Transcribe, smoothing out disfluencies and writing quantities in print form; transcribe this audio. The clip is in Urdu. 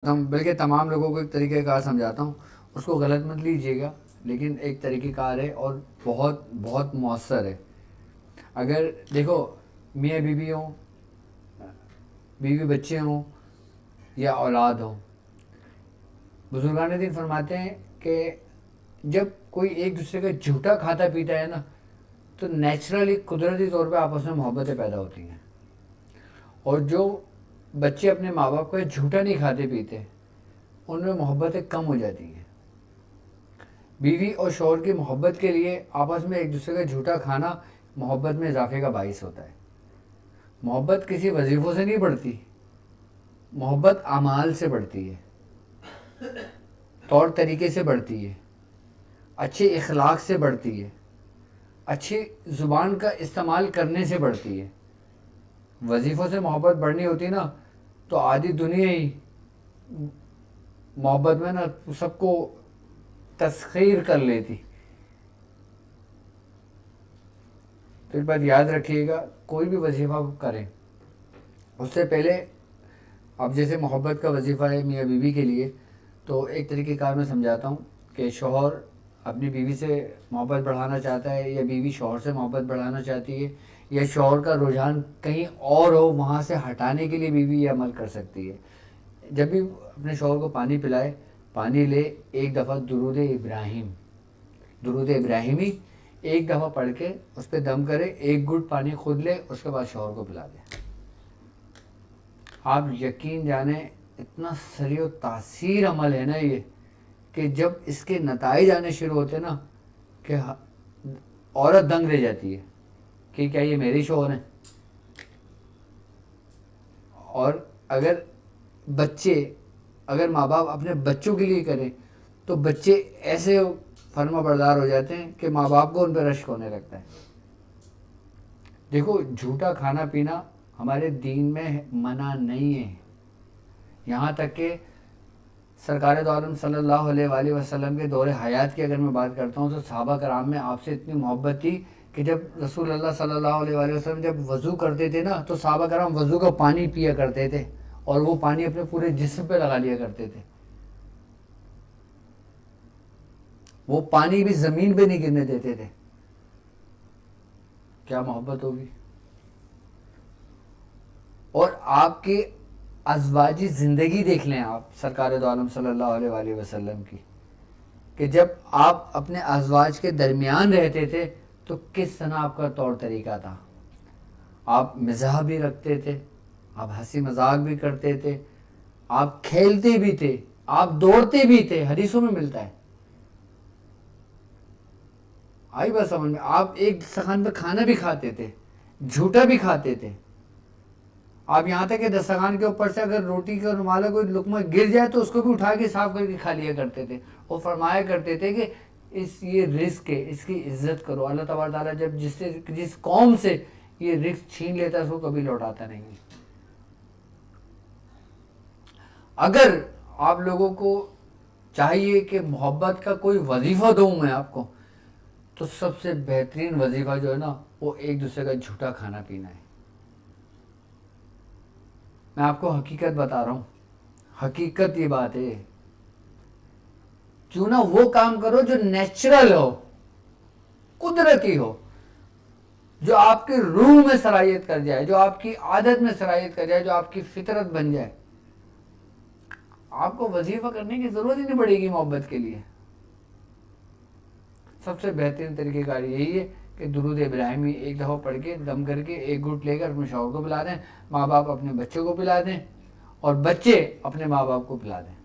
ہوں، بلکہ تمام لوگوں کو ایک طریقہ کار سمجھاتا ہوں. اس کو غلط مت لیجیے گا، لیکن ایک طریقہ کار ہے اور بہت بہت مؤثر ہے. اگر دیکھو میاں بیوی ہوں، بیوی بچے ہوں یا اولاد ہوں، بزرگان دین فرماتے ہیں کہ جب کوئی ایک دوسرے کا جھوٹا کھاتا پیتا ہے نا، تو نیچرلی قدرتی طور پہ آپس میں محبتیں پیدا ہوتی ہیں. اور جو بچے اپنے ماں باپ کا جھوٹا نہیں کھاتے پیتے، ان میں محبتیں کم ہو جاتی ہیں. بیوی اور شوہر کی محبت کے لیے آپس میں ایک دوسرے کا جھوٹا کھانا محبت میں اضافے کا باعث ہوتا ہے. محبت کسی وظیفوں سے نہیں بڑھتی، محبت اعمال سے بڑھتی ہے، طور طریقے سے بڑھتی ہے، اچھے اخلاق سے بڑھتی ہے، اچھی زبان کا استعمال کرنے سے بڑھتی ہے. وظیفوں سے محبت بڑھنی ہوتی نا تو آدھی دنیا ہی محبت میں نا سب کو تسخیر کر لیتی. تو اس بات یاد رکھیے گا، کوئی بھی وظیفہ کریں اس سے پہلے اب جیسے محبت کا وظیفہ ہے میاں بیوی کے لیے، تو ایک طریقہ کار میں سمجھاتا ہوں کہ شوہر اپنی بیوی سے محبت بڑھانا چاہتا ہے یا بیوی شوہر سے محبت بڑھانا چاہتی ہے، یا شوہر کا رجحان کہیں اور ہو وہاں سے ہٹانے کے لیے بیوی یہ عمل کر سکتی ہے. جب بھی اپنے شوہر کو پانی پلائے، پانی لے ایک دفعہ درود ابراہیمی ایک دفعہ پڑھ کے اس پہ دم کرے، ایک گھٹ پانی خود لے، اس کے بعد شوہر کو پلا دے. آپ یقین جانیں اتنا سریع و تاثیر عمل ہے نا یہ، کہ جب اس کے نتائج آنے شروع ہوتے نا کہ عورت دنگ رہ جاتی ہے کہ کیا یہ میری شوہر ہیں. اور اگر ماں باپ اپنے بچوں کے لیے کریں تو بچے ایسے فرما بردار ہو جاتے ہیں کہ ماں باپ کو ان پہ رشک ہونے لگتا ہے. دیکھو جھوٹا کھانا پینا ہمارے دین میں منع نہیں ہے. یہاں تک کہ سرکار دو عالم صلی اللہ علیہ وآلہ وسلم کے دور حیات کی اگر میں بات کرتا ہوں تو صحابہ کرام میں آپ سے اتنی محبت تھی کہ جب رسول اللہ صلی اللہ علیہ وآلہ وسلم جب وضو کرتے تھے نا تو صحابہ کرام وضو کا پانی پیا کرتے تھے اور وہ پانی اپنے پورے جسم پہ لگا لیا کرتے تھے. وہ پانی بھی زمین پہ نہیں گرنے دیتے تھے. کیا محبت ہوگی. اور آپ کی ازواجی زندگی دیکھ لیں آپ سرکار دو عالم صلی اللہ علیہ وآلہ وسلم کی، کہ جب آپ اپنے ازواج کے درمیان رہتے تھے تو کس طرح آپ کا طور طریقہ تھا. آپ مزاح بھی رکھتے تھے، آپ ہنسی مذاق بھی کرتے تھے، آپ کھیلتے بھی تھے، آپ دوڑتے بھی تھے، حدیثوں میں ملتا ہے. آئی بات سمجھ میں. آپ ایک دسترخوان پہ کھانا بھی کھاتے تھے، جھوٹا بھی کھاتے تھے. آپ یہاں تک کہ دسترخوان کے اوپر سے اگر روٹی کا رومالا کوئی لقمہ گر جائے تو اس کو بھی اٹھا کے صاف کر کے کھا لیا کرتے تھے. وہ فرمایا کرتے تھے کہ یہ رزق ہے، اس کی عزت کرو. اللہ تبارک تعالیٰ جب جس قوم سے یہ رزق چھین لیتا ہے اس کو کبھی لوٹاتا نہیں. اگر آپ لوگوں کو چاہیے کہ محبت کا کوئی وظیفہ دوں میں آپ کو، تو سب سے بہترین وظیفہ جو ہے نا وہ ایک دوسرے کا جھوٹا کھانا پینا ہے. میں آپ کو حقیقت بتا رہا ہوں، حقیقت یہ بات ہے. کیوں نہ وہ کام کرو جو نیچرل ہو، قدرتی ہو، جو آپ کے روح میں صلاحیت کر جائے، جو آپ کی عادت میں صلاحیت کر جائے، جو آپ کی فطرت بن جائے. آپ کو وظیفہ کرنے کی ضرورت ہی نہیں پڑے گی محبت کے لیے. سب سے بہترین طریقہ کار یہی ہے کہ درود ابراہیمی ایک دفعہ پڑھ کے دم کر کے ایک گھٹ لے کر اپنے شوہر کو پلا دیں، ماں باپ اپنے بچوں کو پلا دیں، اور بچے اپنے ماں باپ کو پلا دیں.